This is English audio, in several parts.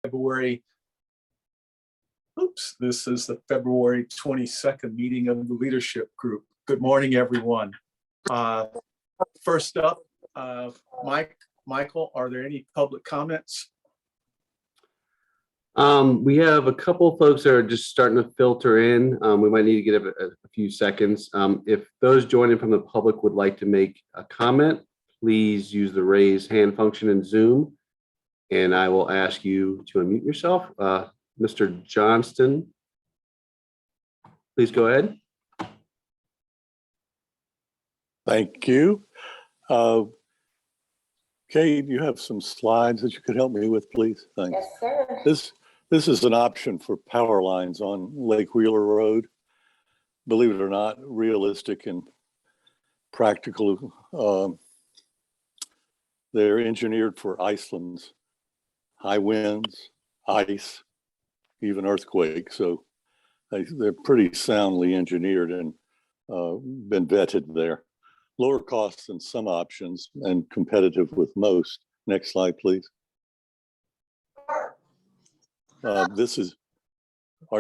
February. This is the February 22nd meeting of the leadership group. Good morning, everyone. First up, Michael, are there any public comments? We have a couple of folks that are just starting to filter in. We might need to give it a few seconds. If those joining from the public would like to make a comment, please use the raise hand function in Zoom, and I will ask you to unmute yourself. Mr. Johnston, please go ahead. Thank you. Kate, you have some slides that you could help me with, please? Thanks. Yes, sir. This is an option for power lines on Lake Wheeler Road. Believe it or not, realistic and practical. They're engineered for Iceland's high winds, ice, even earthquakes. So they're pretty soundly engineered and been vetted there. Lower costs than some options and competitive with most. Next slide, please. Are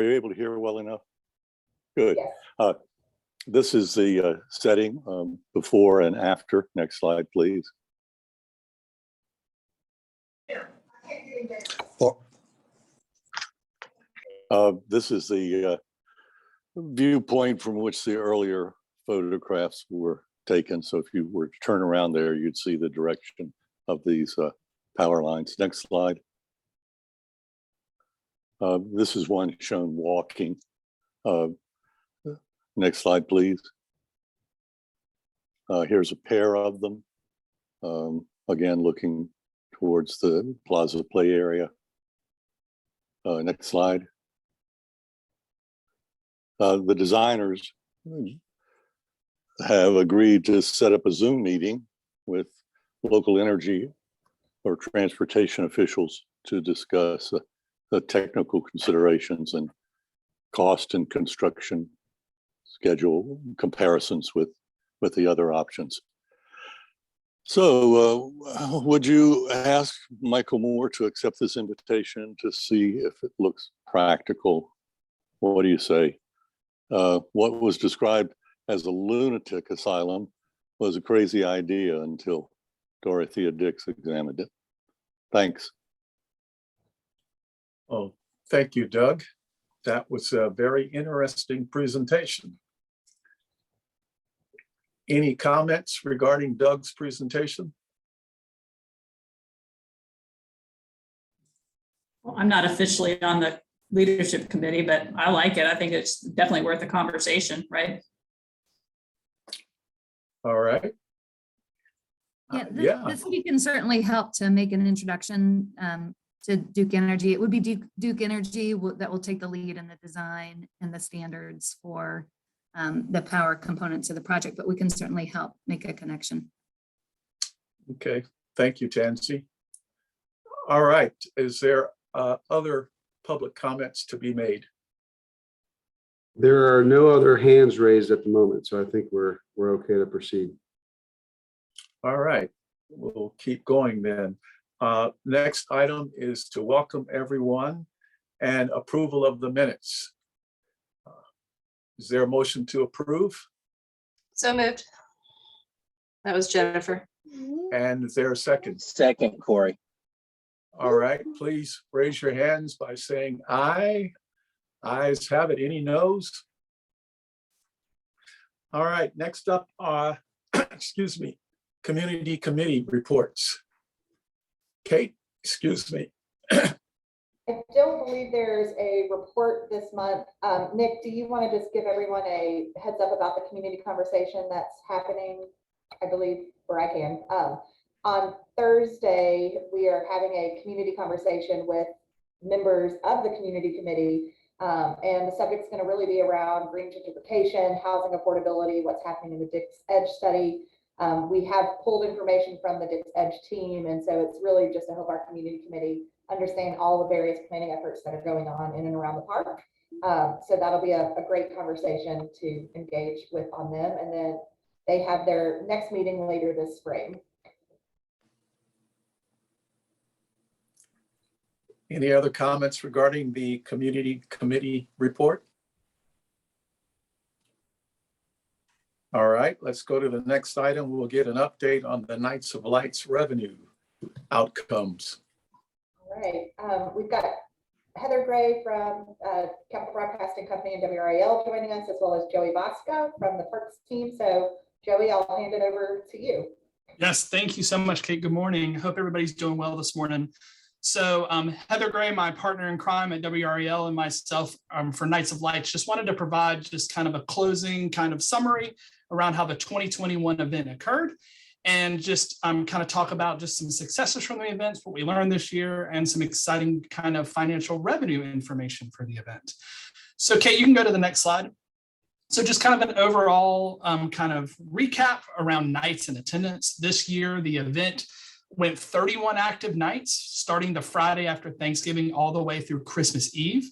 you able to hear well enough? Good. Yes. This is the setting before and after. Next slide, please. This is the viewpoint from which the earlier photographs were taken. So if you were to turn around there, you'd see the direction of these power lines. Next slide. This is one shown walking. Next slide, please. Here's a pair of them. Again, looking towards the Plaza Play area. Next slide. The designers have agreed to set up a Zoom meeting with local energy or transportation officials to discuss the technical considerations and cost and construction schedule comparisons with the other options. So would you ask Michael Moore to accept this invitation to see if it looks practical? What do you say? What was described as a lunatic asylum was a crazy idea until Dorothea Dix examined it. Thanks. Oh, thank you, Doug. That was a very interesting presentation. Any comments regarding Doug's presentation? Well, I'm not officially on the leadership committee, but I like it. I think it's definitely worth a conversation, right? All right. Yeah, the city can certainly help to make an introduction to Duke Energy. It would be Duke Energy that will take the lead in the design and the standards for the power components of the project, but we can certainly help make a connection. Okay, thank you, Tansy. All right, is there other public comments to be made? There are no other hands raised at the moment, so I think we're okay to proceed. All right, we'll keep going then. Next item is to welcome everyone and approval of the minutes. Is there a motion to approve? So moved. That was Jennifer. And is there a second? Second, Corey. All right, please raise your hands by saying aye. Ayes have it. Any noes? All right, next up, excuse me, community committee reports. Kate, excuse me. I don't believe there's a report this month. Nick, do you want to just give everyone a heads up about the community conversation that's happening? I believe, or I can. On Thursday, we are having a community conversation with members of the community committee. And the subject's going to really be around green gentrification, housing affordability, what's happening in the Dix Edge study. We have pulled information from the Dix Edge team, and so it's really just to help our community committee understand all the various planning efforts that are going on in and around the park. So that'll be a great conversation to engage with on them. And then they have their next meeting later this spring. Any other comments regarding the community committee report? All right, let's go to the next item. We'll get an update on the Nights of Lights revenue outcomes. All right, we've got Heather Gray from Capital Broadcasting Company and WRAL joining us, as well as Joey Bosco from the Parks team. So Joey, I'll hand it over to you. Yes, thank you so much, Kate. Good morning. Hope everybody's doing well this morning. So Heather Gray, my partner in crime at WREL, and myself for Nights of Lights, just wanted to provide just kind of a closing kind of summary around how the 2021 event occurred, and just kind of talk about just some successes from the events, what we learned this year, and some exciting kind of financial revenue information for the event. So Kate, you can go to the next slide. So just kind of an overall kind of recap around nights and attendance. This year, the event went 31 active nights, starting the Friday after Thanksgiving all the way through Christmas Eve.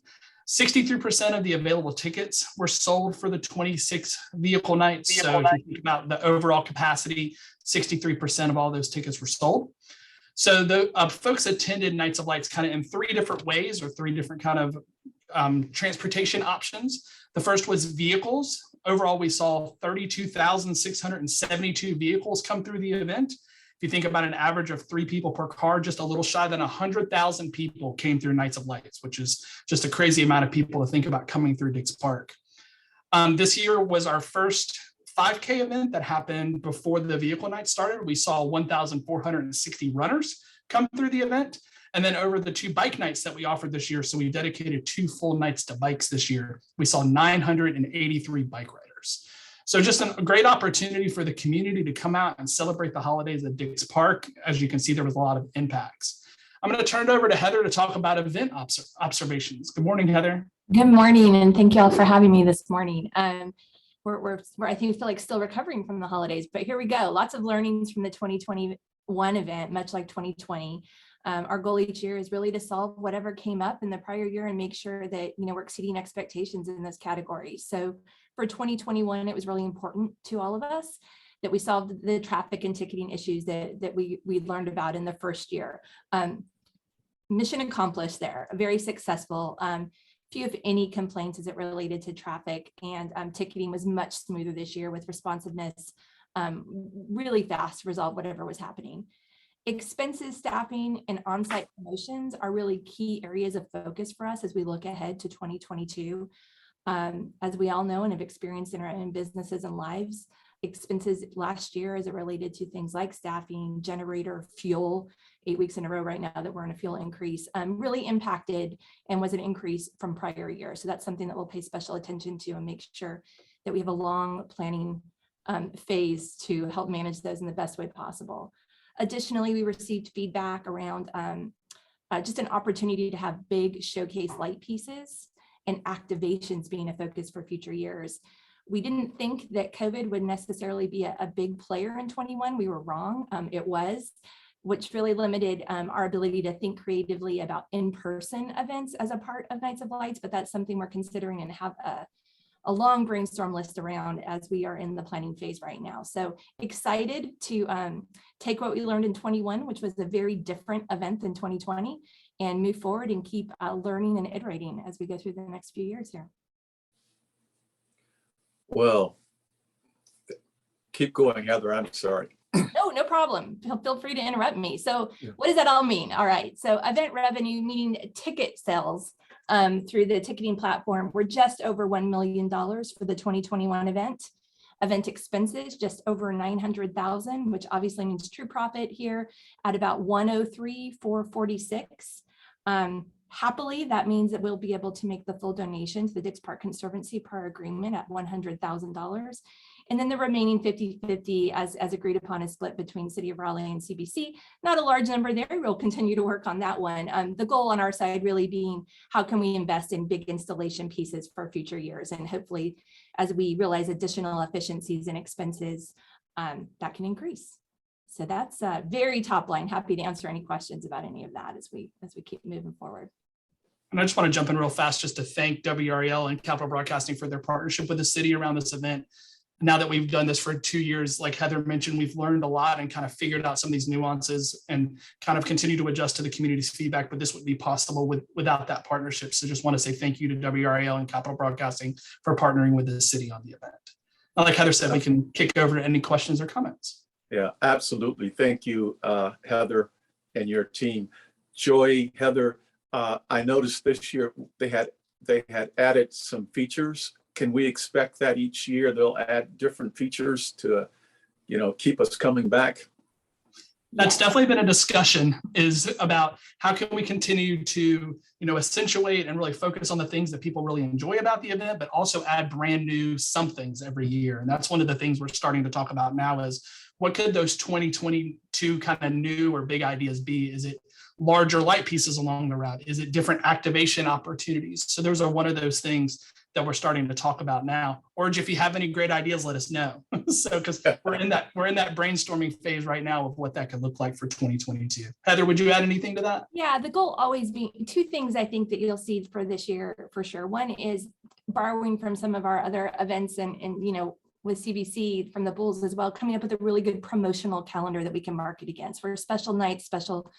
63% of the available tickets were sold for the 26 vehicle nights. So if you think about the overall capacity, 63% of all those tickets were sold. So the folks attended Nights of Lights kind of in three different ways, or three different kind of transportation options. The first was vehicles. Overall, we saw 32,672 vehicles come through the event. If you think about an average of 3 people per car, just a little shy than 100,000 people came through Nights of Lights, which is just a crazy amount of people to think about coming through Dix Park. This year was our first 5K event that happened before the vehicle night started. We saw 1,460 runners come through the event. And then over the 2 bike nights that we offered this year, so we dedicated 2 full nights to bikes this year, we saw 983 bike riders. So just a great opportunity for the community to come out and celebrate the holidays at Dix Park. As you can see, there was a lot of impacts. I'm going to turn it over to Heather to talk about event observations. Good morning, Heather. Good morning, and thank you all for having me this morning. We're I think we feel like still recovering from the holidays, but here we go. Lots of learnings from the 2021 event, much like 2020. Our goal each year is really to solve whatever came up in the prior year and make sure that we're exceeding expectations in those categories. So for 2021, it was really important to all of us that we solved the traffic and ticketing issues that we learned about in the first year. Mission accomplished there, very successful. Few, if any, complaints as it related to traffic, and ticketing was much smoother this year with responsiveness, really fast to resolve whatever was happening. Expenses, staffing, and on-site promotions are really key areas of focus for us as we look ahead to 2022. As we all know and have experienced in our own businesses and lives, expenses last year as it related to things like staffing, generator, fuel, 8 weeks in a row right now that we're in a fuel increase, really impacted and was an increase from prior years. So that's something that we'll pay special attention to and make sure that we have a long planning phase to help manage those in the best way possible. Additionally, we received feedback around just an opportunity to have big showcase light pieces and activations being a focus for future years. We didn't think that COVID would necessarily be a big player in 21. We were wrong. It was, which really limited our ability to think creatively about in-person events as a part of Nights of Lights, but that's something we're considering and have a long brainstorm list around as we are in the planning phase right now. So excited to take what we learned in 21, which was a very different event than 2020, and move forward and keep learning and iterating as we go through the next few years here. Well, keep going, Heather. I'm sorry. No problem. Feel free to interrupt me. So what does that all mean? All right. So event revenue, meaning ticket sales through the ticketing platform, were just over $1 million for the 2021 event. Event expenses, just over $900,000, which obviously means true profit here at about $103,446. Happily, that means that we'll be able to make the full donation to the Dix Park Conservancy per agreement at $100,000. And then the remaining 50-50 as agreed upon is split between City of Raleigh and CBC. Not a large number there. We'll continue to work on that one. The goal on our side really being how can we invest in big installation pieces for future years, and hopefully as we realize additional efficiencies and expenses, that can increase. So that's very top line. Happy to answer any questions about any of that as we keep moving forward. And I just want to jump in real fast just to thank WREL and Capital Broadcasting for their partnership with the city around this event. now that we've done this for 2 years, like Heather mentioned, we've learned a lot and kind of figured out some of these nuances and kind of continue to adjust to the community's feedback, but this would be possible without that partnership. So just want to say thank you to WRAL and Capital Broadcasting for partnering with the city on the event. And like Heather said, we can kick over to any questions or comments. Yeah, absolutely. Thank you, Heather and your team. Joy, Heather, I noticed this year they had added some features. Can we expect that each year they'll add different features to, keep us coming back? That's definitely been a discussion, is about how can we continue to, accentuate and really focus on the things that people really enjoy about the event, but also add brand new somethings every year. And that's one of the things we're starting to talk about now is what could those 2022 kind of new or big ideas be? Is it larger light pieces along the route? Is it different activation opportunities? So those are one of those things that we're starting to talk about now. Or if you have any great ideas, let us know. So, because we're in that brainstorming phase right now of what that could look like for 2022. Heather, would you add anything to that? Yeah, the goal always being two things I think that you'll see for this year for sure. One is borrowing from some of our other events and with CBC from the Bulls as well, coming up with a really good promotional calendar that we can market against, where special nights, special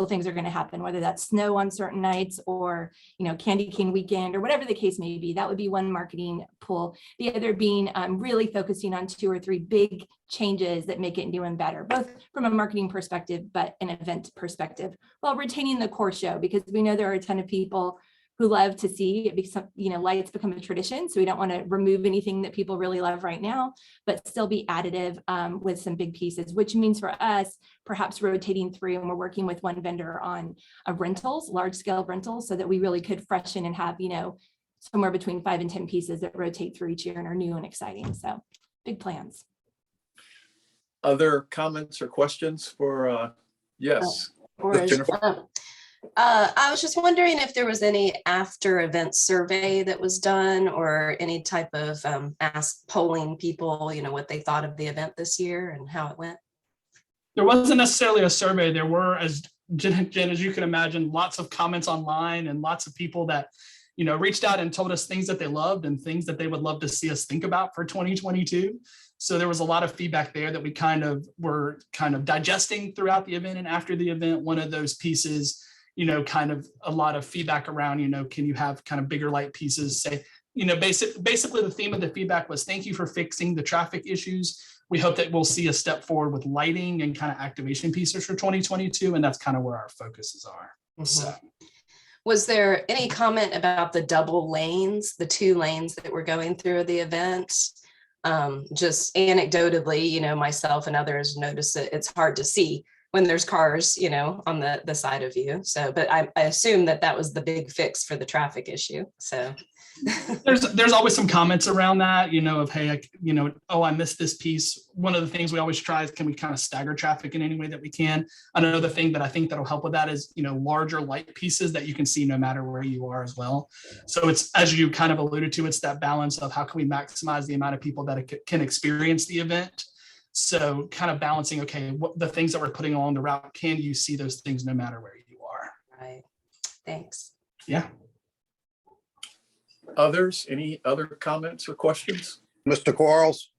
things are going to happen, whether that's snow on certain nights or, Candy Cane weekend or whatever the case may be. That would be one marketing pool. The other being really focusing on 2 or 3 big changes that make it new and better, both from a marketing perspective, but an event perspective, while retaining the core show, because we know there are a ton of people who love to see it become, lights become a tradition. So we don't want to remove anything that people really love right now, but still be additive with some big pieces, which means for us, perhaps rotating through, and we're working with one vendor on rentals, large scale rentals, so that we really could freshen and have, somewhere between 5 and 10 pieces that rotate through each year and are new and exciting. So big plans. Other comments or questions for, yes. Jennifer? I was just wondering if there was any after event survey that was done or any type of polling people, what they thought of the event this year and how it went. There wasn't necessarily a survey. There were, as Jen, as you can imagine, lots of comments online and lots of people that, reached out and told us things that they loved and things that they would love to see us think about for 2022. So there was a lot of feedback there that we were digesting throughout the event and after the event. One of those pieces, kind of a lot of feedback around, can you have kind of bigger light pieces, say, basically the theme of the feedback was thank you for fixing the traffic issues. We hope that we'll see a step forward with lighting and kind of activation pieces for 2022. And that's kind of where our focuses are. Mm-hmm. So. Was there any comment about the double lanes, the 2 lanes that were going through the event? Just anecdotally, myself and others noticed that it's hard to see when there's cars, on the side of you. So, but I assume that was the big fix for the traffic issue. So there's always some comments around that, of, hey, I missed this piece. One of the things we always try is, can we kind of stagger traffic in any way that we can? Another thing that I think that'll help with that is, larger light pieces that you can see no matter where you are as well. So it's, as you kind of alluded to, it's that balance of how can we maximize the amount of people that can experience the event. So kind of balancing, okay, what the things that we're putting along the route, can you see those things no matter where you are? Right. Thanks. Yeah. Others, any other comments or questions? Mr. Quarles,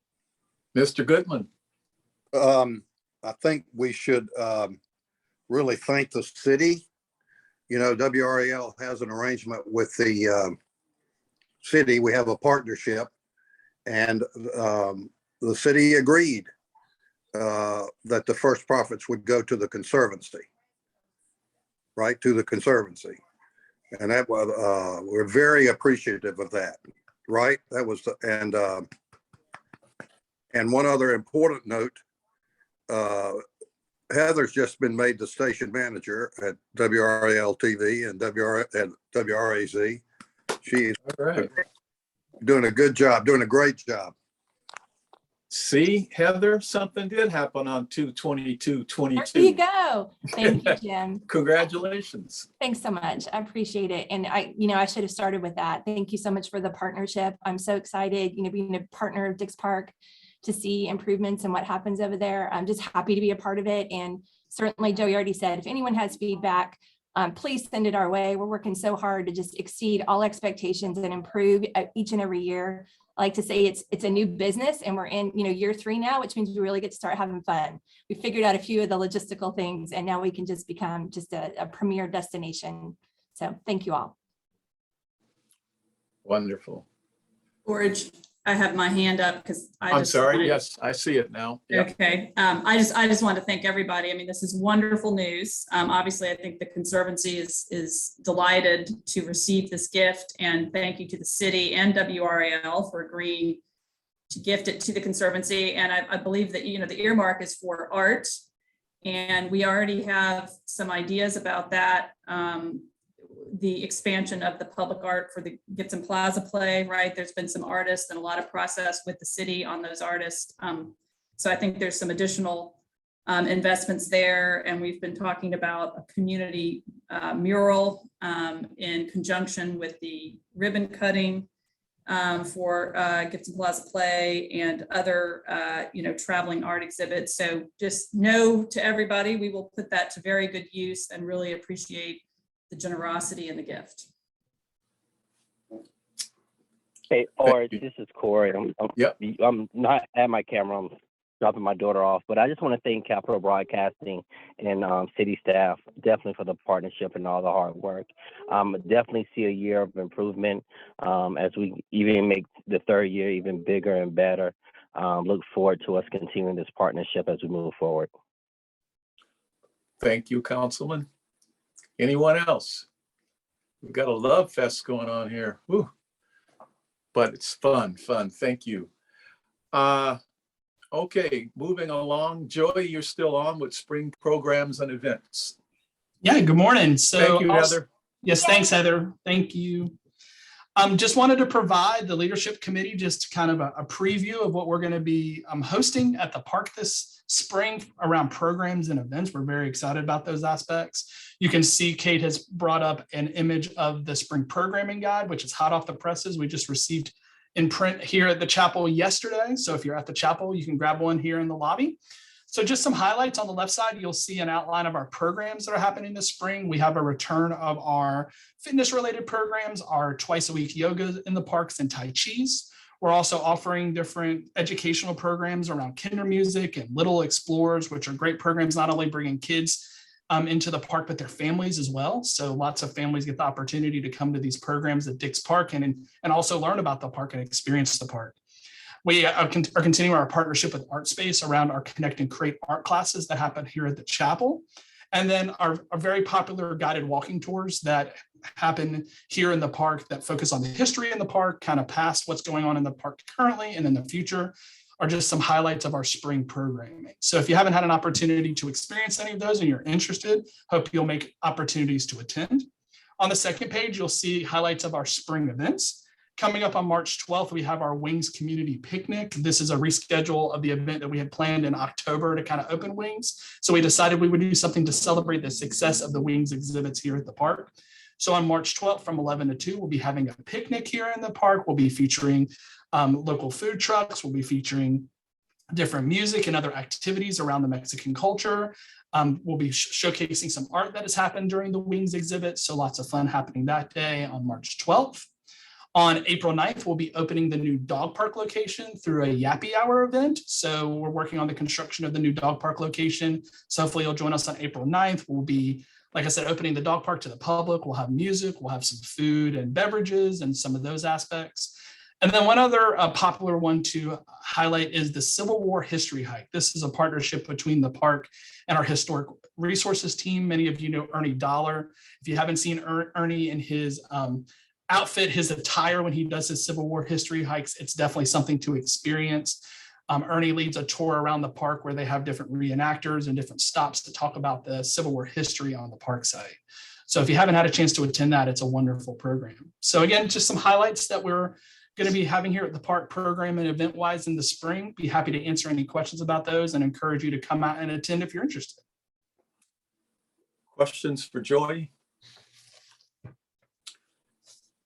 Mr. Goodman? I think we should really thank the city. WRAL has an arrangement with the city. We have a partnership, and the city agreed that the first profits would go to the Conservancy, right, to the Conservancy. And that was, we're very appreciative of that, right? That was, and one other important note, Heather's just been made the station manager at WRAL TV and WRAZ. She's doing a good job, doing a great job. See, Heather, something did happen on 2/22/22. There you go. Thank you, Jim. Congratulations. Thanks so much. I appreciate it. And I should have started with that. Thank you so much for the partnership. I'm so excited, being a partner of Dix Park, to see improvements and what happens over there. I'm just happy to be a part of it. And certainly, Joey already said, if anyone has feedback, please send it our way. We're working so hard to just exceed all expectations and improve each and every year. I like to say it's a new business and we're in, year 3 now, which means we really get to start having fun. We figured out a few of the logistical things and now we can just become just a premier destination. So thank you all. Wonderful. George, I have my hand up because I'm sorry. Yes, I see it now. Yeah. Okay. I just want to thank everybody. I mean, this is wonderful news. Obviously, I think the Conservancy is delighted to receive this gift, and thank you to the city and WRAL for agreeing to gift it to the Conservancy. And I believe that, the earmark is for art, and we already have some ideas about that. The expansion of the public art for the Gibson Plaza play, right? There's been some artists and a lot of process with the city on those artists. So I think there's some additional investments there. And we've been talking about a community mural in conjunction with the ribbon cutting for Gibson Plaza play and other, traveling art exhibits. So just know to everybody, we will put that to very good use and really appreciate the generosity and the gift. Hey, Orange, this is Corey. I'm not at my camera. I'm dropping my daughter off, but I just want to thank Capital Broadcasting and city staff definitely for the partnership and all the hard work. Definitely see a year of improvement as we even make the 3rd year even bigger and better. Look forward to us continuing this partnership as we move forward. Thank you, Councilman. Anyone else? We've got a love fest going on here. Woo. But it's fun. Thank you. Okay, moving along. Joy, you're still on with spring programs and events. Yeah, good morning. So Thank you, Heather. Yes, thanks, Heather. Thank you. Just wanted to provide the leadership committee just kind of a preview of what we're going to be hosting at the park this spring around programs and events. We're very excited about those aspects. You can see Kate has brought up an image of the spring programming guide, which is hot off the presses. We just received in print here at the chapel yesterday. So if you're at the chapel, you can grab one here in the lobby. So just some highlights on the left side, you'll see an outline of our programs that are happening this spring. We have a return of our fitness related programs, our twice a week yoga in the parks and Tai Chi's. We're also offering different educational programs around kinder music and Little Explorers, which are great programs, not only bringing kids into the park, but their families as well. So lots of families get the opportunity to come to these programs at Dix Park and also learn about the park and experience the park. We are continuing our partnership with ArtSpace around our Connect and Create art classes that happen here at the chapel. And then our very popular guided walking tours that happen here in the park that focus on the history in the park, kind of past what's going on in the park currently and in the future, are just some highlights of our spring programming. So if you haven't had an opportunity to experience any of those and you're interested, hope you'll make opportunities to attend. On the second page, you'll see highlights of our spring events. Coming up on March 12th, we have our Wings Community Picnic. This is a reschedule of the event that we had planned in October to kind of open Wings. So we decided we would do something to celebrate the success of the Wings exhibits here at the park. So on March 12th from 11 to 2, we'll be having a picnic here in the park. We'll be featuring local food trucks. We'll be featuring different music and other activities around the Mexican culture. We'll be showcasing some art that has happened during the Wings exhibit. So lots of fun happening that day on March 12th. On April 9th, we'll be opening the new dog park location through a Yappy Hour event. So we're working on the construction of the new dog park location. So hopefully you'll join us on April 9th. We'll be, like I said, opening the dog park to the public. We'll have music, we'll have some food and beverages and some of those aspects. And then one other popular one to highlight is the Civil War History Hike. This is a partnership between the park and our historic resources team. Many of you know Ernie Dollar. If you haven't seen Ernie in his outfit, his attire when he does his Civil War history hikes, it's definitely something to experience. Ernie leads a tour around the park where they have different reenactors and different stops to talk about the Civil War history on the park site. So if you haven't had a chance to attend that, it's a wonderful program. So again, just some highlights that we're going to be having here at the park program and event wise in the spring. Be happy to answer any questions about those and encourage you to come out and attend if you're interested. Questions for Joy?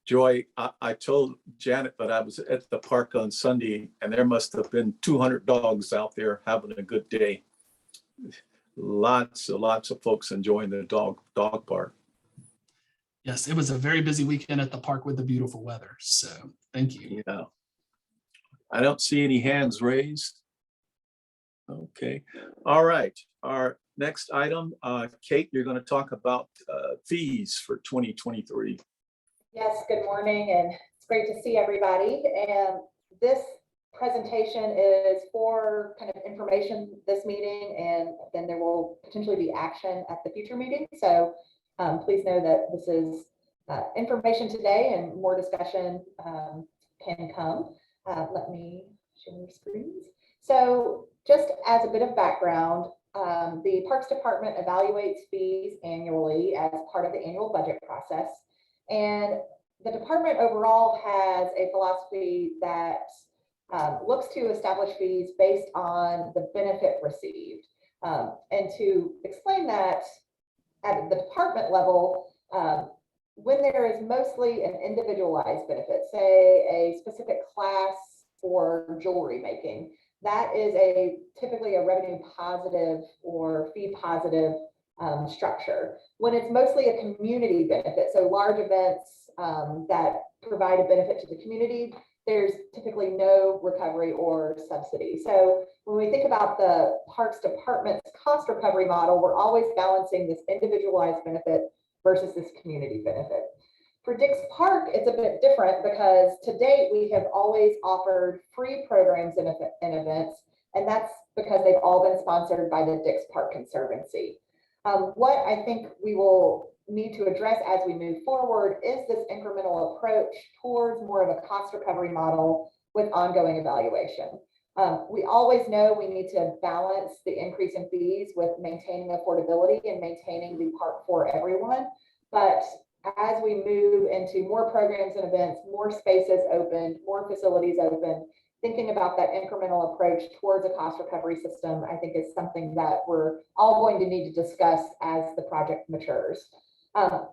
Joy, I told Janet that I was at the park on Sunday and there must have been 200 dogs out there having a good day. Lots of folks enjoying the dog park. Yes, it was a very busy weekend at the park with the beautiful weather. So thank you. Yeah. I don't see any hands raised. Okay, all right. Our next item, Kate, you're going to talk about fees for 2023. Yes, good morning, and it's great to see everybody. And this presentation is for kind of information this meeting, and then there will potentially be action at the future meeting. So please know that this is information today, and more discussion can come. Let me share screens. So just as a bit of background, the Parks Department evaluates fees annually as part of the annual budget process. And the department overall has a philosophy that looks to establish fees based on the benefit received. And to explain that at the department level, when there is mostly an individualized benefit, say a specific class for jewelry making, that is typically a revenue positive or fee positive structure. When it's mostly a community benefit, so large events that provide a benefit to the community, there's typically no recovery or subsidy. So when we think about the Parks Department's cost recovery model, we're always balancing this individualized benefit versus this community benefit. For Dix Park, it's a bit different because to date, we have always offered free programs and events, and that's because they've all been sponsored by the Dix Park Conservancy. What I think we will need to address as we move forward is this incremental approach towards more of a cost recovery model with ongoing evaluation. We always know we need to balance the increase in fees with maintaining affordability and maintaining the park for everyone. But as we move into more programs and events, more spaces opened, more facilities open, thinking about that incremental approach towards a cost recovery system, I think is something that we're all going to need to discuss as the project matures.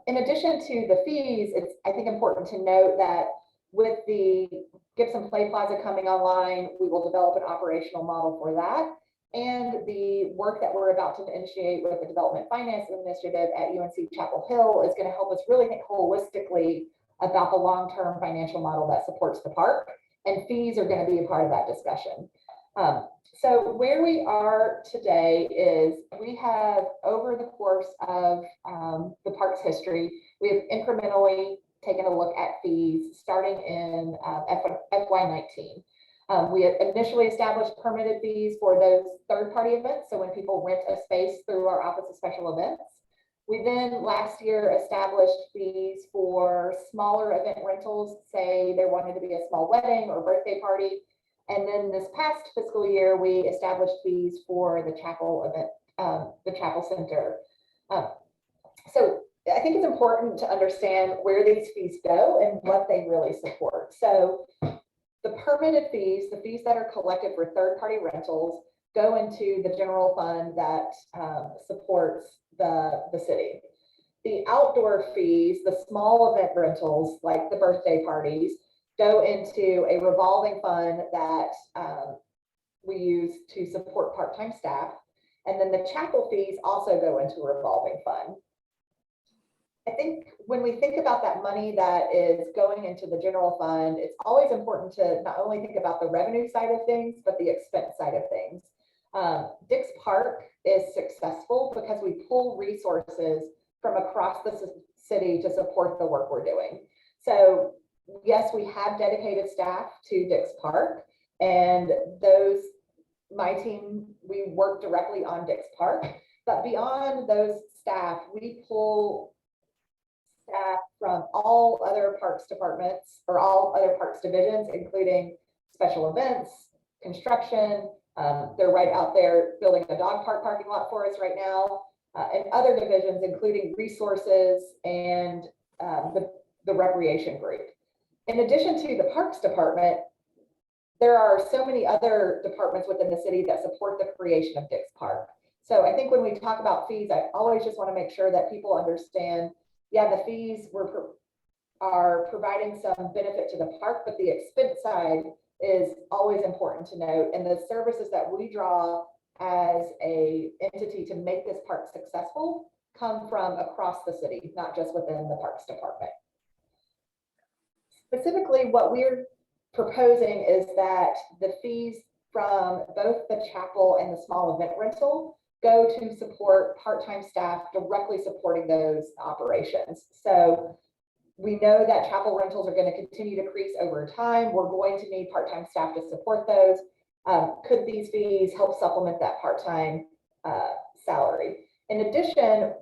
In addition to the fees, it's, I think, important to note that with the Gibson Play Plaza coming online, we will develop an operational model for that. And the work that we're about to initiate with the Development Finance Initiative at UNC Chapel Hill is going to help us really think holistically about the long-term financial model that supports the park. And fees are going to be a part of that discussion. So where we are today is we have, over the course of the park's history, we have incrementally taken a look at fees starting in FY19. We had initially established permitted fees for those third-party events. So when people rent a space through our Office of Special Events. We then last year established fees for smaller event rentals, say there wanted to be a small wedding or birthday party. And then this past fiscal year, we established fees for the chapel event, the chapel center. So I think it's important to understand where these fees go and what they really support. So the permitted fees, the fees that are collected for third-party rentals, go into the general fund that supports the city. The outdoor fees, the small event rentals, like the birthday parties, go into a revolving fund that we use to support part-time staff. And then the chapel fees also go into a revolving fund. I think when we think about that money that is going into the general fund, it's always important to not only think about the revenue side of things, but the expense side of things. Dix Park is successful because we pull resources from across the city to support the work we're doing. So yes, we have dedicated staff to Dix Park, and my team, we work directly on Dix Park, but beyond those staff, we pull staff from all other parks departments or all other parks divisions, including special events, construction. They're right out there building a dog park parking lot for us right now, and other divisions, including resources and the recreation group. In addition to the parks department, there are so many other departments within the city that support the creation of Dix Park. So I think when we talk about fees, I always just want to make sure that people understand, yeah, the fees are providing some benefit to the park, but the expense side is always important to note. And the services that we draw as an entity to make this park successful come from across the city, not just within the parks department. Specifically, what we're proposing is that the fees from both the chapel and the small event rental go to support part-time staff directly supporting those operations. So we know that chapel rentals are going to continue to increase over time. We're going to need part-time staff to support those. Could these fees help supplement that part-time salary? In addition,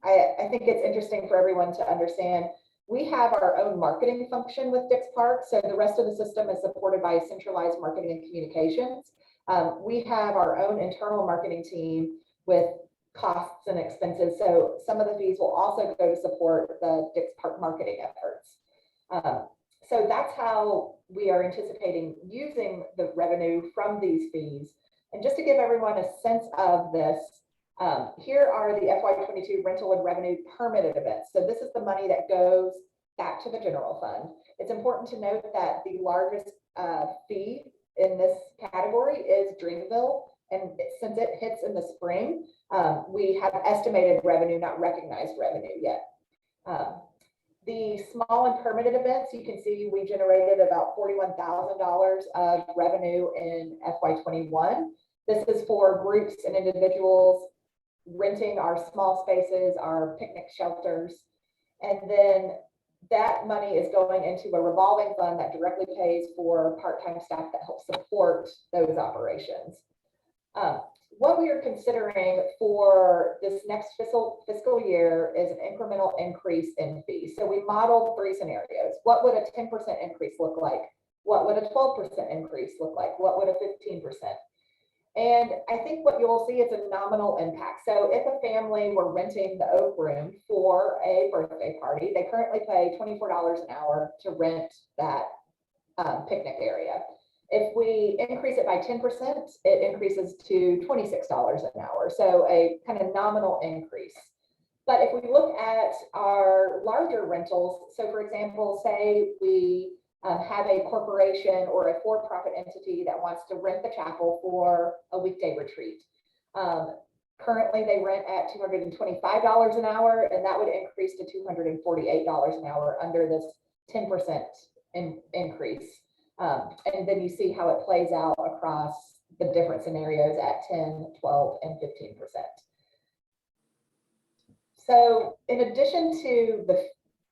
I think it's interesting for everyone to understand we have our own marketing function with Dix Park. So the rest of the system is supported by centralized marketing and communications. We have our own internal marketing team with costs and expenses. So some of the fees will also go to support the Dix Park marketing efforts. So that's how we are anticipating using the revenue from these fees. And just to give everyone a sense of this, here are the FY22 rental and revenue permitted events. So this is the money that goes back to the general fund. It's important to note that the largest fee in this category is Dreamville. And since it hits in the spring, we have estimated revenue, not recognized revenue yet. The small and permitted events, you can see we generated about $41,000 of revenue in FY21. This is for groups and individuals renting our small spaces, our picnic shelters. And then that money is going into a revolving fund that directly pays for part-time staff that help support those operations. What we are considering for this next fiscal year is an incremental increase in fees. So we modeled 3 scenarios. What would a 10% increase look like? What would a 12% increase look like? What would a 15%? And I think what you'll see is a nominal impact. So if a family were renting the Oak Room for a birthday party, they currently pay $24 an hour to rent that picnic area. If we increase it by 10%, it increases to $26 an hour. So a kind of nominal increase. But if we look at our larger rentals, so for example, say we have a corporation or a for-profit entity that wants to rent the chapel for a weekday retreat. Currently, they rent at $225 an hour, and that would increase to $248 an hour under this 10% increase. And then you see how it plays out across the different scenarios at 10, 12, and 15%. So in addition to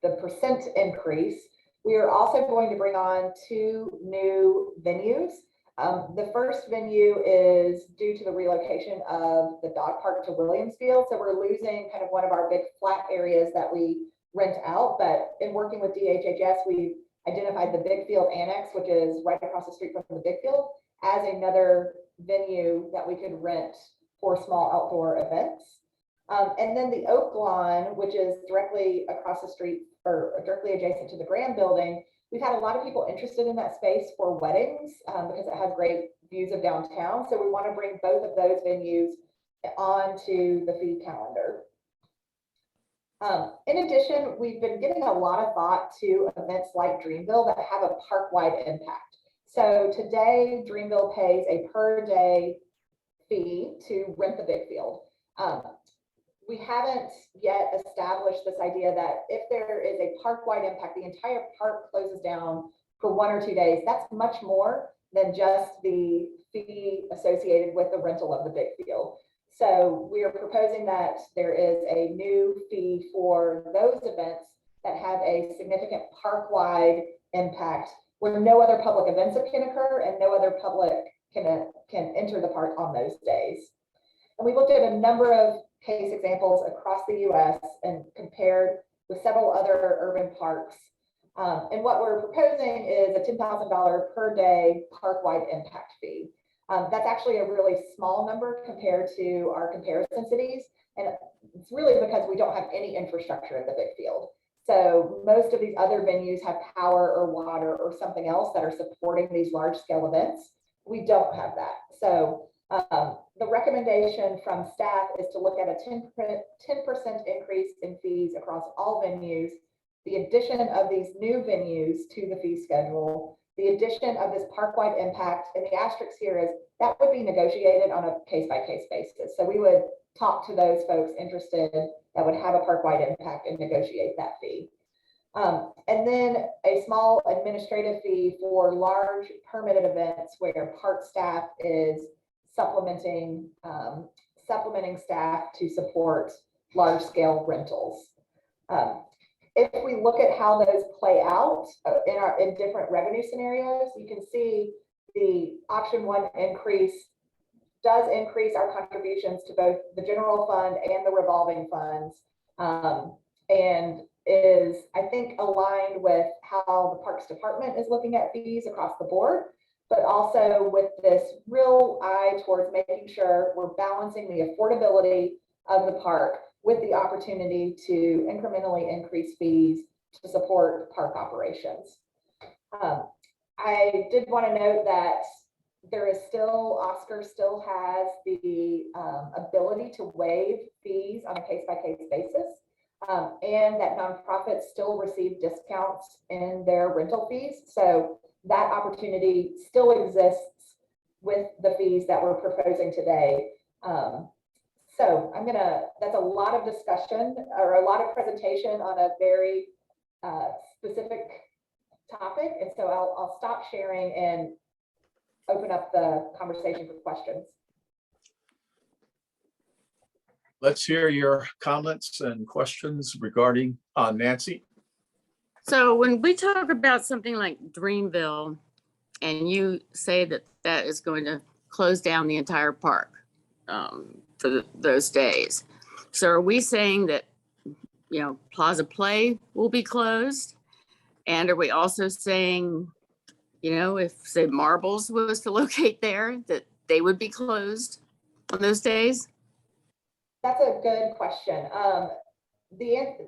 the percent increase, we are also going to bring on 2 new venues. The first venue is due to the relocation of the dog park to Williamsfield. So we're losing kind of one of our big flat areas that we rent out. But in working with DHHS, we've identified the Big Field Annex, which is right across the street from the Big Field, as another venue that we could rent for small outdoor events. And then the Oak Lawn, which is directly across the street or directly adjacent to the Graham Building, we've had a lot of people interested in that space for weddings because it has great views of downtown. So we want to bring both of those venues onto the fee calendar. In addition, we've been giving a lot of thought to events like Dreamville that have a park-wide impact. So today, Dreamville pays a per day fee to rent the Big Field. We haven't yet established this idea that if there is a park-wide impact, the entire park closes down for 1 or 2 days. That's much more than just the fee associated with the rental of the Big Field. So we are proposing that there is a new fee for those events that have a significant park-wide impact where no other public events can occur and no other public can enter the park on those days. And we looked at a number of case examples across the US and compared with several other urban parks. And what we're proposing is a $10,000 per day park-wide impact fee. That's actually a really small number compared to our comparison cities. And it's really because we don't have any infrastructure at the Big Field. So most of these other venues have power or water or something else that are supporting these large scale events. We don't have that. So the recommendation from staff is to look at a 10% increase in fees across all venues, the addition of these new venues to the fee schedule, the addition of this park-wide impact, and the asterisk here is that would be negotiated on a case-by-case basis. So we would talk to those folks interested that would have a park-wide impact and negotiate that fee. And then a small administrative fee for large permitted events where park staff is supplementing staff to support large scale rentals. If we look at how those play out in different revenue scenarios, you can see the option one does increase our contributions to both the general fund and the revolving funds, and is, I think, aligned with how the Parks Department is looking at fees across the board, but also with this real eye towards making sure we're balancing the affordability of the park with the opportunity to incrementally increase fees to support park operations. I did want to note that Oscar still has the ability to waive fees on a case-by-case basis, and that nonprofits still receive discounts in their rental fees. So that opportunity still exists with the fees that we're proposing today. So that's a lot of discussion or a lot of presentation on a very specific topic. And so I'll stop sharing and open up the conversation for questions. Let's hear your comments and questions regarding Nancy. So when we talk about something like Dreamville, and you say that that is going to close down the entire park for those days. So are we saying that, Plaza Play will be closed? And are we also saying, if say Marbles was to locate there, that they would be closed on those days? That's a good question.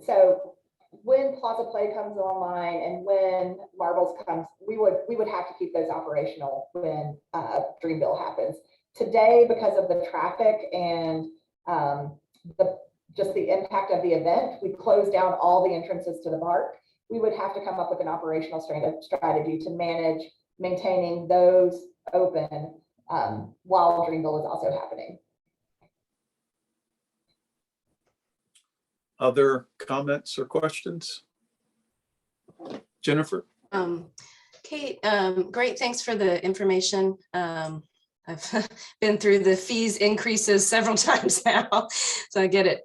So when Plaza Play comes online and when Marbles comes, we would have to keep those operational when Dreamville happens. Today, because of the traffic and just the impact of the event, we close down all the entrances to the park. We would have to come up with an operational strategy to manage maintaining those open while Dreamville is also happening. Other comments or questions? Jennifer? Kate, great, thanks for the information. I've been through the fees increases several times now, so I get it.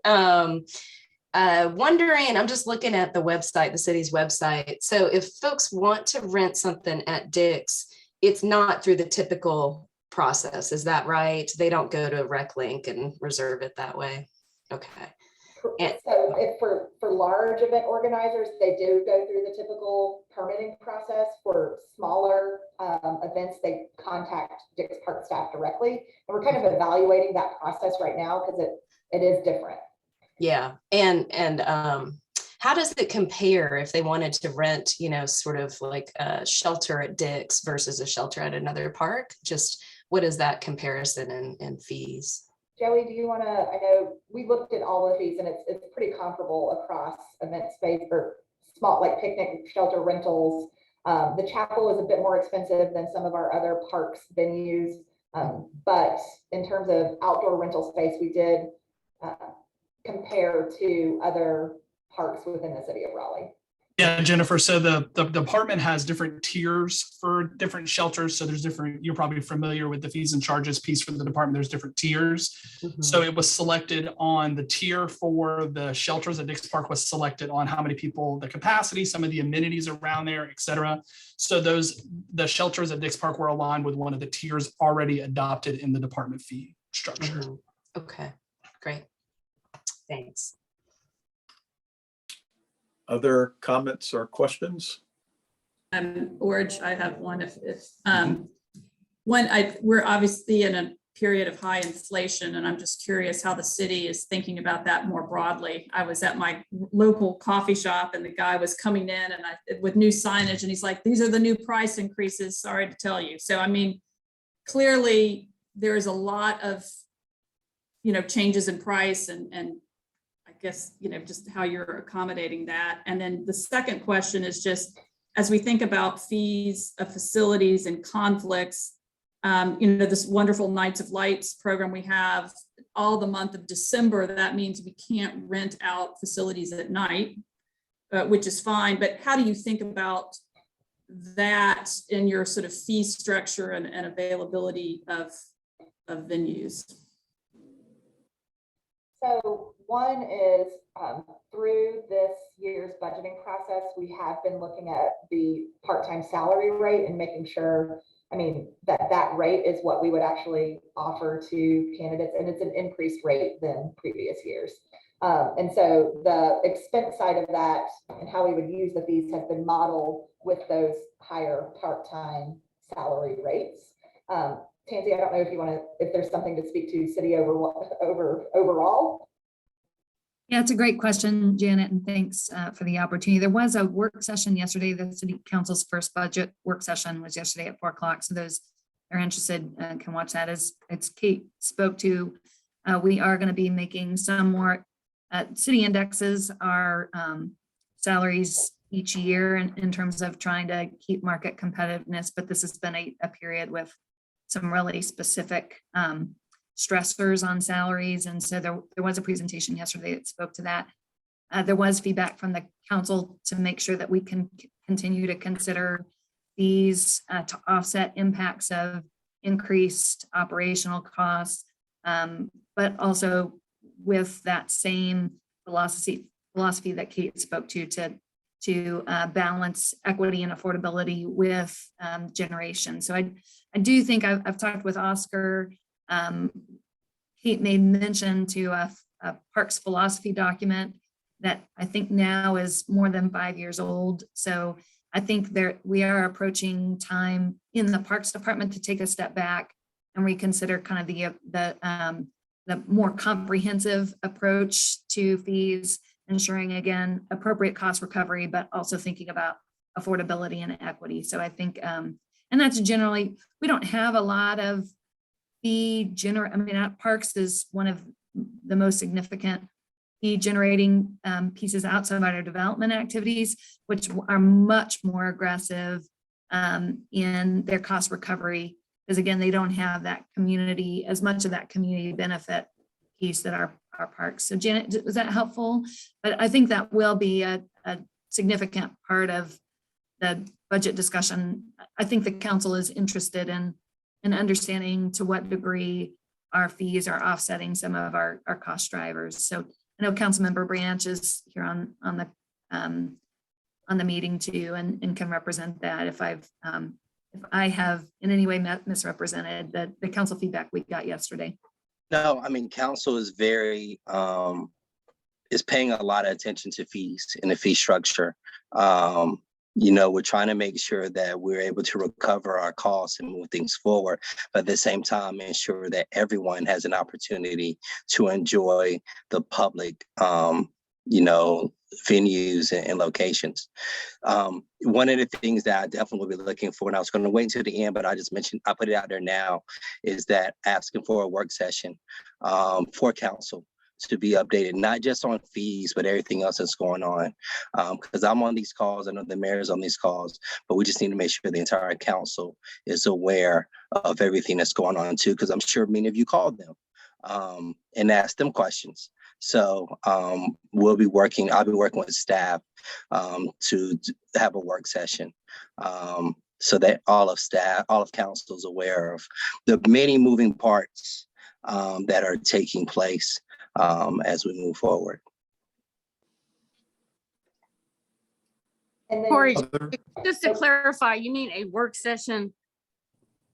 Wondering, I'm just looking at the website, the city's website. So if folks want to rent something at Dix, it's not through the typical process, is that right? They don't go to RecLink and reserve it that way? Okay. And so if for large event organizers, they do go through the typical permitting process. For smaller events, they contact Dix Park staff directly. And we're kind of evaluating that process right now because it is different. Yeah. And how does it compare if they wanted to rent, sort of like a shelter at Dix versus a shelter at another park? Just what is that comparison in fees? Joey, do you want to, I know we looked at all the fees and it's pretty comparable across event space or small, like picnic shelter rentals. The chapel is a bit more expensive than some of our other parks venues. But in terms of outdoor rental space, we did compare to other parks within the city of Raleigh. Yeah, Jennifer, so the department has different tiers for different shelters. So there's different, you're probably familiar with the fees and charges piece for the department. There's different tiers. Mm-hmm. So it was selected on the tier for the shelters at Dix Park was selected on how many people, the capacity, some of the amenities around there, et cetera. So the shelters at Dix Park were aligned with one of the tiers already adopted in the department fee structure. Mm-hmm. Okay, great. Thanks. Other comments or questions? Orge, I have one. We're obviously in a period of high inflation, and I'm just curious how the city is thinking about that more broadly. I was at my local coffee shop, and the guy was coming in with new signage, and he's like, "These are the new price increases. Sorry to tell you." So, I mean, clearly there is a lot of, changes in price and guess, just how you're accommodating that. And then the second question is just, as we think about fees of facilities and conflicts, this wonderful Nights of Lights program we have all the month of December, that means we can't rent out facilities at night. which is fine, but how do you think about that in your sort of fee structure and availability of venues? So one is through this year's budgeting process, we have been looking at the part-time salary rate and making sure, I mean, that rate is what we would actually offer to candidates, and it's an increased rate than previous years. And so the expense side of that and how we would use the fees has been modeled with those higher part-time salary rates. Tansy, I don't know if you want to, if there's something to speak to city overall. Yeah, it's a great question, Janet, and thanks for the opportunity. There was a work session yesterday. The City Council's first budget work session was yesterday at 4 o'clock. So those that are interested can watch that. As Kate spoke to, we are going to be making some more city indexes our salaries each year in terms of trying to keep market competitiveness. But this has been a period with some really specific stressors on salaries. And so there was a presentation yesterday that spoke to that. There was feedback from the council to make sure that we can continue to consider these to offset impacts of increased operational costs, but also with that same philosophy that Kate spoke to balance equity and affordability with generation. So I do think I've talked with Oscar. Kate made mention to a parks philosophy document that I think now is more than 5 years old. So I think we are approaching time in the Parks Department to take a step back and reconsider kind of the more comprehensive approach to fees, ensuring again appropriate cost recovery, but also thinking about affordability and equity. So I think, and that's generally, we don't have a lot of parks is one of the most significant fee generating pieces outside of our development activities, which are much more aggressive in their cost recovery, because again, they don't have that community, as much of that community benefit piece that our parks. So Janet, was that helpful? But I think that will be a significant part of the budget discussion. I think the council is interested in understanding to what degree our fees are offsetting some of our cost drivers. So I know Councilmember Branch is here on the meeting too, and can represent that if I have in any way misrepresented the council feedback we got yesterday. No, I mean, council is very, is paying a lot of attention to fees and the fee structure. We're trying to make sure that we're able to recover our costs and move things forward, but at the same time, ensure that everyone has an opportunity to enjoy the public, venues and locations. One of the things that I definitely will be looking for, and I was going to wait until the end, but I put it out there now, is that asking for a work session for council to be updated, not just on fees, but everything else that's going on. Because I'm on these calls, I know the mayor's on these calls, but we just need to make sure the entire council is aware of everything that's going on too, because I'm sure many of you called them and asked them questions. So I'll be working with staff to have a work session so that all of council is aware of the many moving parts that are taking place as we move forward. And then Corey, just to clarify, you mean a work session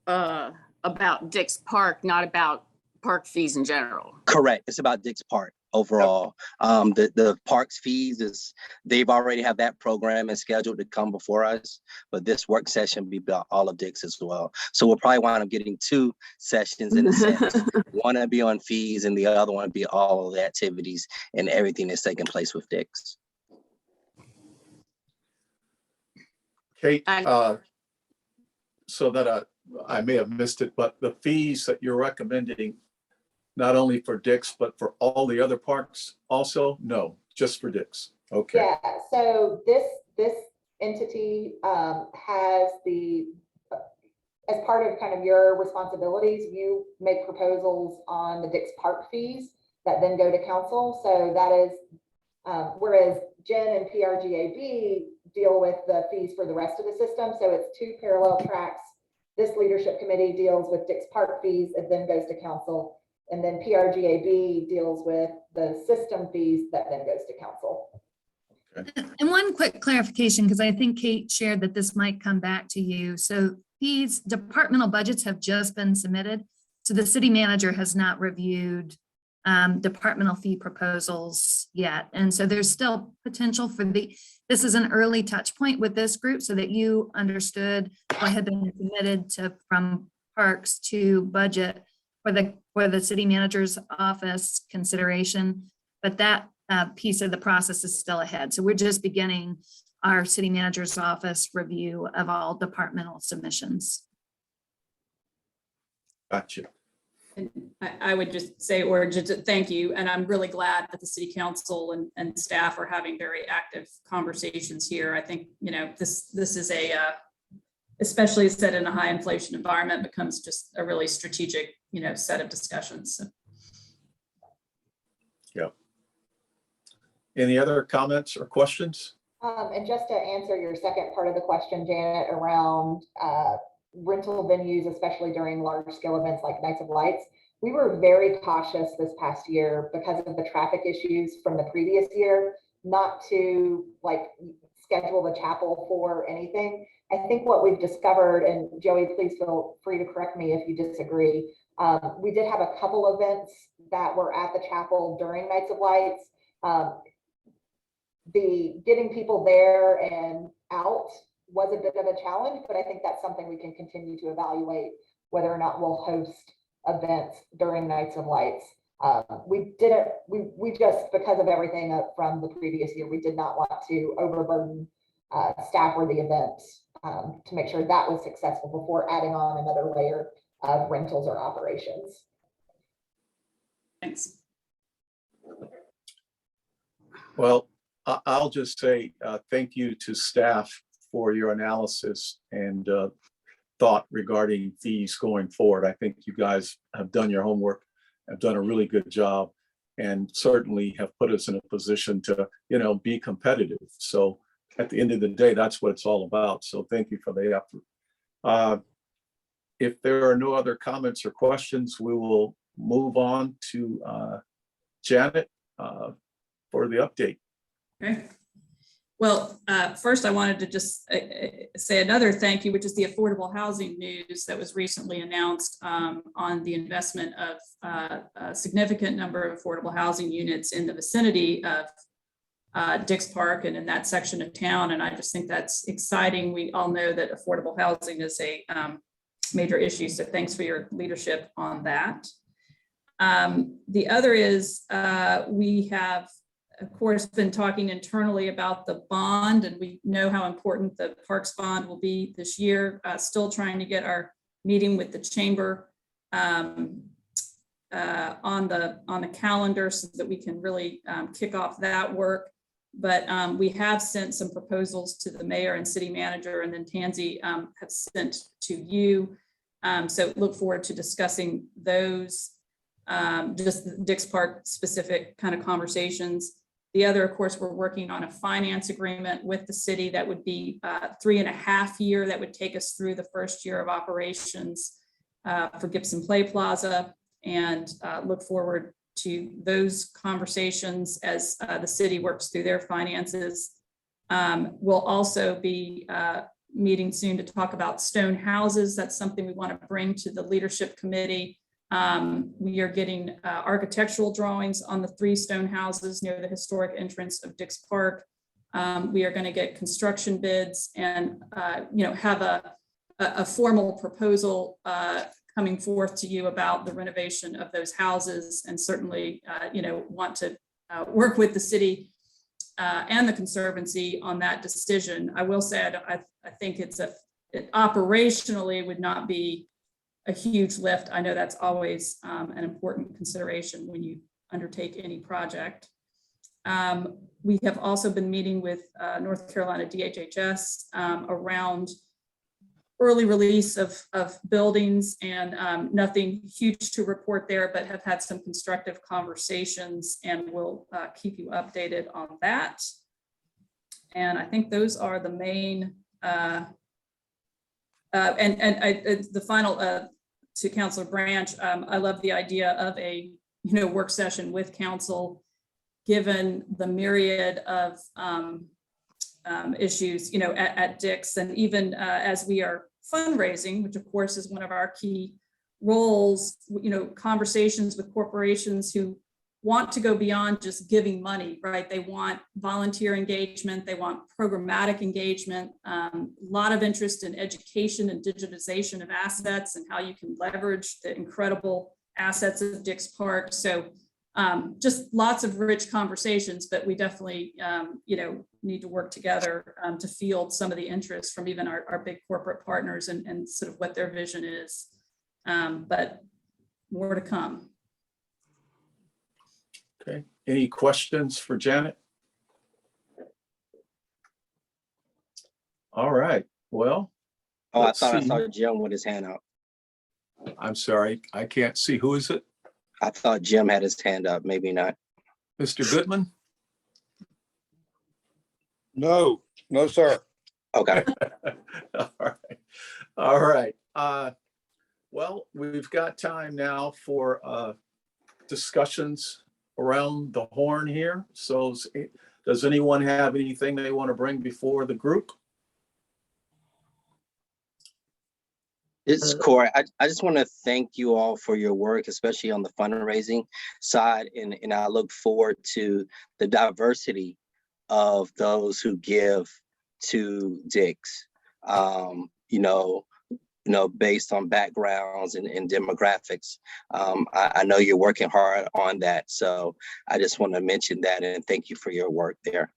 about Dix Park, not about park fees in general? Correct. It's about Dix Park overall. The parks fees they've already have that program and scheduled to come before us, but this work session will be about all of Dix as well. So we'll probably wind up getting 2 sessions in a sense. One will be on fees and the other one will be all of the activities and everything that's taking place with Dix. Kate, so that I may have missed it, but the fees that you're recommending, not only for Dix, but for all the other parks also? No, just for Dix. Okay. Yeah, so this entity has as part of kind of your responsibilities, you make proposals on the Dix Park fees that then go to council. So that is, whereas Jen and PRGAB deal with the fees for the rest of the system. So it's two parallel tracks. This leadership committee deals with Dix Park fees and then goes to council. And then PRGAB deals with the system fees that then goes to council. And one quick clarification, because I think Kate shared that this might come back to you. So these departmental budgets have just been submitted. So the city manager has not reviewed departmental fee proposals yet. And so there's still potential for this is an early touch point with this group so that you understood what had been submitted from parks to budget for the city manager's office consideration. But that piece of the process is still ahead. So we're just beginning our city manager's office review of all departmental submissions. Gotcha. And I would just say, or just thank you. And I'm really glad that the city council and staff are having very active conversations here. I think, you know, this is especially set in a high inflation environment, becomes just a really strategic, you know, set of discussions. So. Yeah. Any other comments or questions? And just to answer your second part of the question, Janet, around rental venues, especially during large scale events like Nights of Lights, we were very cautious this past year because of the traffic issues from the previous year, not to like schedule the chapel for anything. I think what we've discovered, and Joey, please feel free to correct me if you disagree, we did have a couple events that were at the chapel during Nights of Lights. The getting people there and out was a bit of a challenge, but I think that's something we can continue to evaluate whether or not we'll host events during Nights of Lights. We just, because of everything from the previous year, we did not want to overburden staff or the events to make sure that was successful before adding on another layer of rentals or operations. Thanks. Well, I'll just say thank you to staff for your analysis and thought regarding fees going forward. I think you guys have done your homework, have done a really good job, and certainly have put us in a position to, you know, be competitive. So at the end of the day, that's what it's all about. So thank you for the effort. If there are no other comments or questions, we will move on to Janet for the update. Okay. Well, first I wanted to just say another thank you, which is the affordable housing news that was recently announced on the investment of a significant number of affordable housing units in the vicinity of Dix Park and in that section of town. And I just think that's exciting. We all know that affordable housing is a major issue. So thanks for your leadership on that. The other is we have, of course, been talking internally about the bond, and we know how important the Parks bond will be this year. Still trying to get our meeting with the chamber on the calendar so that we can really kick off that work. But we have sent some proposals to the mayor and city manager, and then Tansy have sent to you. So look forward to discussing those, just the Dix Park specific kind of conversations. The other, of course, we're working on a finance agreement with the city that would be 3.5 year, that would take us through the first year of operations for Gibson Play Plaza, and look forward to those conversations as the city works through their finances. We'll also be meeting soon to talk about stone houses. That's something we want to bring to the leadership committee. We are getting architectural drawings on the 3 stone houses near the historic entrance of Dix Park. We are going to get construction bids and have a formal proposal coming forth to you about the renovation of those houses, and certainly want to work with the city and the Conservancy on that decision. I will say I think it operationally would not be a huge lift. I know that's always an important consideration when you undertake any project. We have also been meeting with North Carolina DHHS around early release of buildings, and nothing huge to report there, but have had some constructive conversations, and we'll keep you updated on that. And I think those are the main, the final, to Councilor Branch, I love the idea of a, work session with council, given the myriad of issues, at Dix, and even as we are fundraising, which of course is one of our key roles, conversations with corporations who want to go beyond just giving money, right? They want volunteer engagement, they want programmatic engagement, a lot of interest in education and digitization of assets and how you can leverage the incredible assets of Dix Park. So just lots of rich conversations, but we definitely, need to work together to field some of the interest from even our big corporate partners and sort of what their vision is. But more to come. Okay, any questions for Janet? All right, well. Oh, I let's thought I see. saw Jim with his hand up. I'm sorry, I can't see. Who is it? I thought Jim had his hand up, maybe not. Mr. Goodman? No, no, sir. Okay. All right. Well, we've got time now for discussions around the horn here. So does anyone have anything they want to bring before the group? This is Corey. I just want to thank you all for your work, especially on the fundraising side. And I look forward to the diversity of those who give to Dix, based on backgrounds and demographics. I know you're working hard on that. So I just want to mention that and thank you for your work there.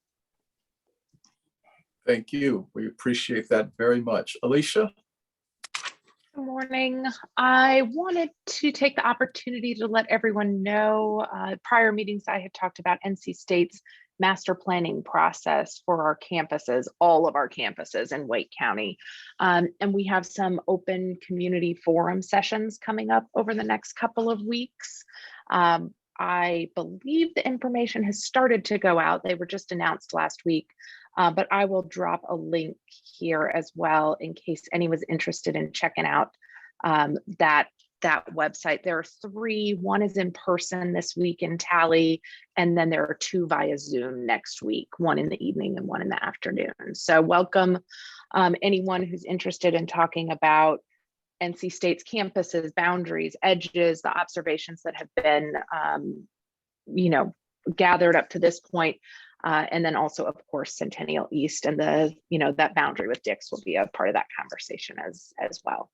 Thank you. We appreciate that very much. Alicia? Good morning. I wanted to take the opportunity to let everyone know, prior meetings I had talked about NC State's master planning process for our campuses, all of our campuses in Wake County. And we have some open community forum sessions coming up over the next couple of weeks. I believe the information has started to go out. They were just announced last week. But I will drop a link here as well in case anyone's interested in checking out that website. There are 3. One is in person this week in Tally, and then there are 2 via Zoom next week, one in the evening and one in the afternoon. So welcome anyone who's interested in talking about NC State's campuses, boundaries, edges, the observations that have been, gathered up to this point. And then also, of course, Centennial East and that boundary with Dix will be a part of that conversation as well.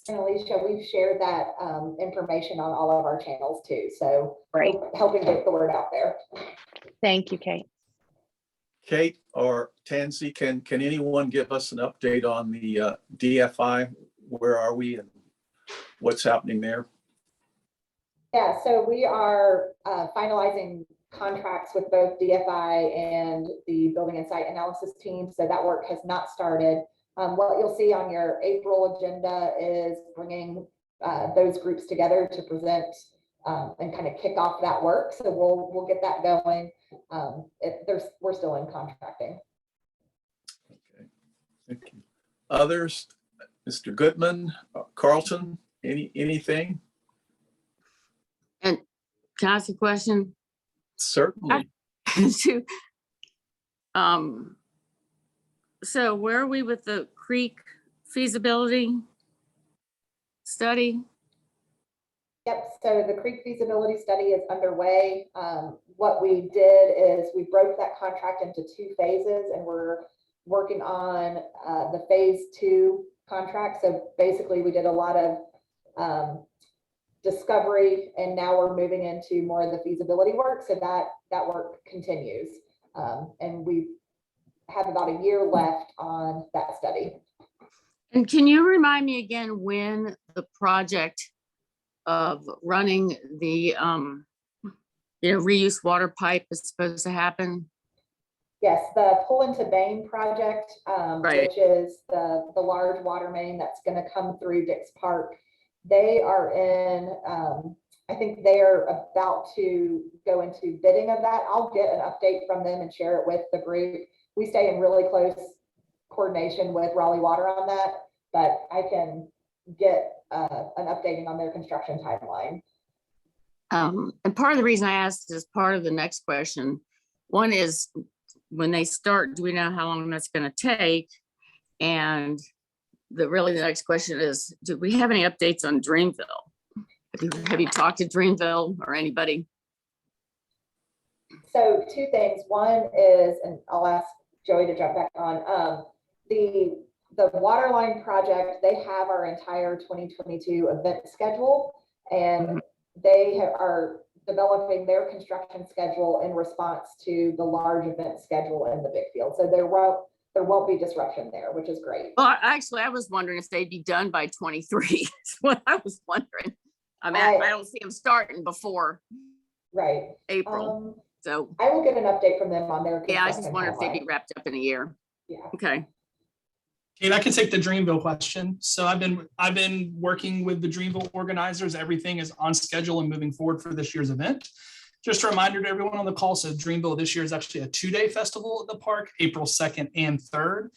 And Alicia, we've shared that information on all of our channels too. So Great. Helping get the word out there. Thank you, Kate. Kate or Tansy, can anyone give us an update on the DFI? Where are we and what's happening there? Yeah, so we are finalizing contracts with both DFI and the building and site analysis team. So that work has not started. What you'll see on your April agenda is bringing those groups together to present and kind of kick off that work. So we'll get that going. We're still in contracting. Okay, thank you. Others, Mr. Goodman, Carlton, anything? And can I ask a question? Certainly. So where are we with the creek feasibility study? Yep, so the creek feasibility study is underway. What we did is we broke that contract into 2 phases, and we're working on the phase 2 contract. So basically we did a lot of discovery, and now we're moving into more of the feasibility work. So that work continues. And we have about a year left on that study. And can you remind me again when the project of running the reuse water pipe is supposed to happen? Yes, the Pull into Bain project, Right. which is the large water main that's going to come through Dix Park. They are in I think they're about to go into bidding of that. I'll get an update from them and share it with the group. We stay in really close coordination with Raleigh Water on that, but I can get an updating on their construction timeline. And part of the reason I asked is part of the next question. One is when they start, do we know how long that's going to take? And the next question is, do we have any updates on Dreamville? Have you talked to Dreamville or anybody? So two things. One is, and I'll ask Joey to jump back on, the waterline project, they have our entire 2022 event schedule, and they are developing their construction schedule in response to the large event schedule in the big field. So there won't be disruption there, which is great. Well, actually, I was wondering if they'd be done by 23. That's what I was wondering. I mean, I don't see them starting before April. So I will get an update from them on their. Yeah, I just wonder if they'd be wrapped up in a year. Yeah. Okay. Kate, I can take the Dreamville question. So I've been working with the Dreamville organizers. Everything is on schedule and moving forward for this year's event. Just a reminder to everyone on the call, so Dreamville this year is actually a 2-day festival at the park, April 2nd and 3rd.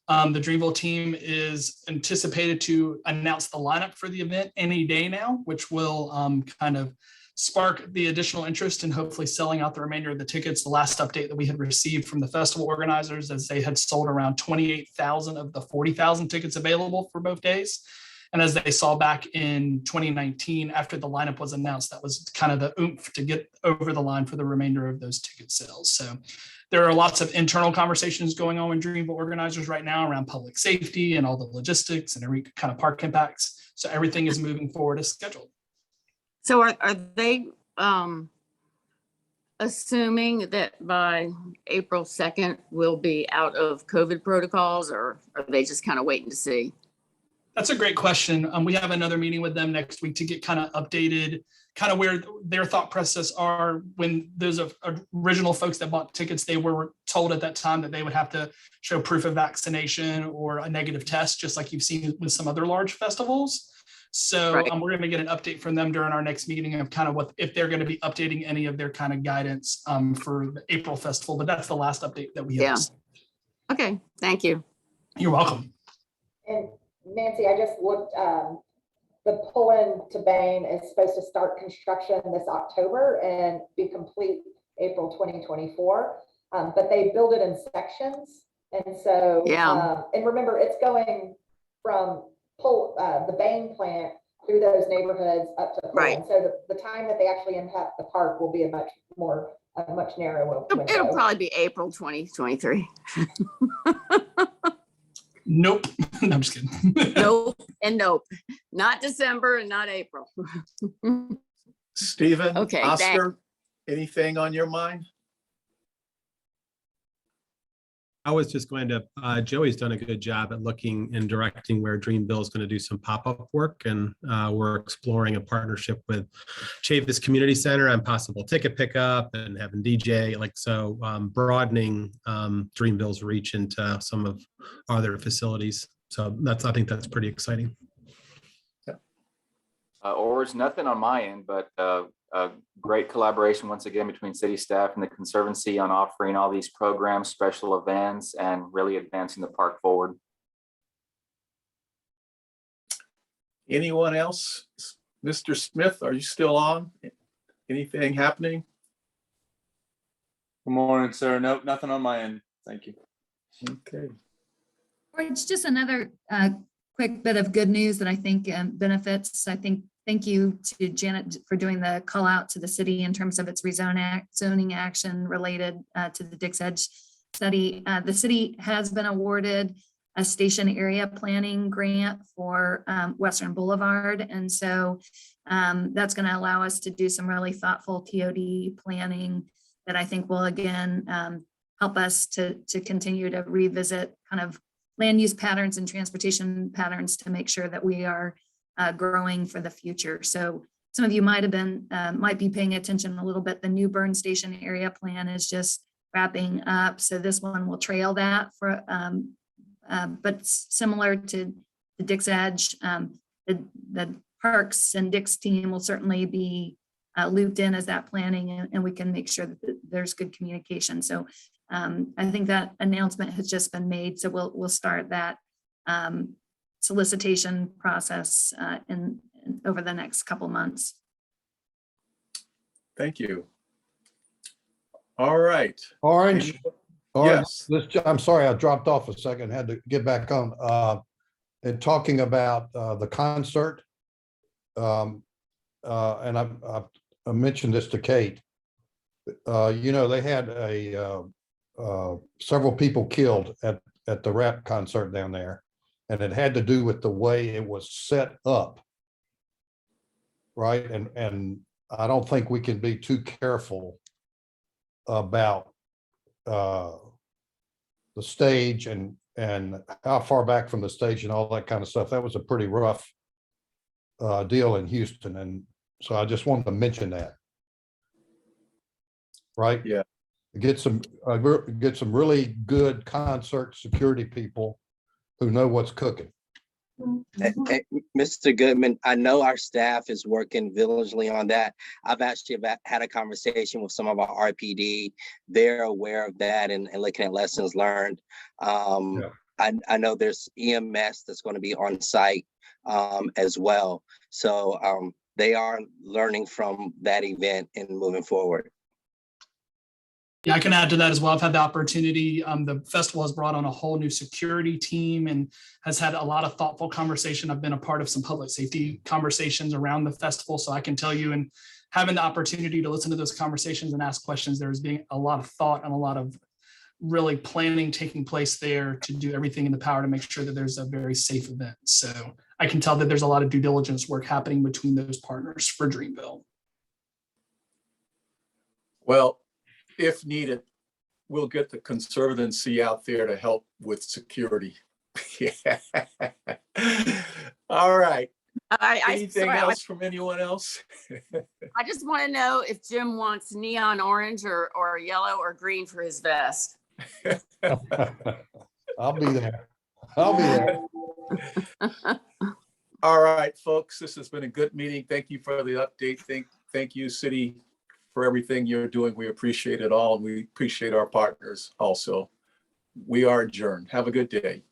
The Dreamville team is anticipated to announce the lineup for the event any day now, which will kind of spark the additional interest in hopefully selling out the remainder of the tickets. The last update that we had received from the festival organizers is they had sold around 28,000 of the 40,000 tickets available for both days. And as they saw back in 2019, after the lineup was announced, that was kind of the oomph to get over the line for the remainder of those ticket sales. So there are lots of internal conversations going on with Dreamville organizers right now around public safety and all the logistics and every kind of park impacts. So everything is moving forward as scheduled. So are they assuming that by April 2nd we'll be out of COVID protocols, or are they just kind of waiting to see? That's a great question. We have another meeting with them next week to get kind of updated, kind of where their thought process are. When those original folks that bought tickets, they were told at that time that they would have to show proof of vaccination or a negative test, just like you've seen with some other large festivals. So we're going to get an update from them during our next meeting of kind of what, if they're going to be updating any of their kind of guidance for the April festival, but that's the last update that we have. Yeah. Okay, thank you. You're welcome. And Nancy, I just looked, the pull-in to Bain is supposed to start construction this October and be complete April 2024, but they build it in sections. And so, and remember, it's going from the Bain plant through those neighborhoods up to Pullman. So the time that they actually impact the park will be a much narrower window. It'll probably be April 2023. Nope. No, I'm just kidding. Nope and nope. Not December and not April. Stephen, okay, Oscar, anything on your mind? I was just going to, Joey's done a good job at looking and directing where Dreamville is going to do some pop-up work. And we're exploring a partnership with Chavis Community Center on possible ticket pickup and having DJ, broadening Dreamville's reach into some of other facilities. So I think that's pretty exciting. Or it's nothing on my end, but a great collaboration once again between city staff and the Conservancy on offering all these programs, special events, and really advancing the park forward. Anyone else? Mr. Smith, are you still on? Anything happening? Good morning, sir. Nope, nothing on my end. Thank you. Okay. Or it's just another quick bit of good news that I think benefits. Thank you to Janet for doing the call out to the city in terms of its zoning action related to the Dix Edge study. The city has been awarded a station area planning grant for Western Boulevard. And so that's going to allow us to do some really thoughtful TOD planning that I think will again help us to continue to revisit kind of land use patterns and transportation patterns to make sure that we are growing for the future. So some of you might be paying attention a little bit. The new Burn Station area plan is just wrapping up. So this one will trail that for, but similar to the Dix Edge, the Parks and Dix team will certainly be looped in as that planning, and we can make sure that there's good communication. So I think that announcement has just been made. So we'll start that solicitation process over the next couple months. Thank you. All right. Orange. Yes. I'm sorry, I dropped off a second, had to get back on. And talking about the concert, and I mentioned this to Kate. They had several people killed at the rap concert down there, and it had to do with the way it was set up. Right, and I don't think we can be too careful about the stage and how far back from the stage and all that kind of stuff. That was a pretty rough deal in Houston, and so I just wanted to mention that. Right? Yeah. Get some really good concert security people who know what's cooking. Hey, Mr. Goodman, I know our staff is working diligently on that. I've actually had a conversation with some of our RPD. They're aware of that and looking at lessons learned. I know there's EMS that's going to be on site as well. So they are learning from that event and moving forward. Yeah, I can add to that as well. I've had the opportunity. The festival has brought on a whole new security team and has had a lot of thoughtful conversation. I've been a part of some public safety conversations around the festival. So I can tell you, and having the opportunity to listen to those conversations and ask questions, there's been a lot of thought and a lot of really planning taking place there to do everything in the power to make sure that there's a very safe event. So I can tell that there's a lot of due diligence work happening between those partners for Dreamville. Well, if needed, we'll get the Conservancy out there to help with security. Yeah. All right. Anything else from anyone else? I just want to know if Jim wants neon orange or yellow or green for his vest. I'll be there. I'll be there. All right, folks, this has been a good meeting. Thank you for the update. Thank you, City, for everything you're doing. We appreciate it all. And we appreciate our partners also. We are adjourned. Have a good day.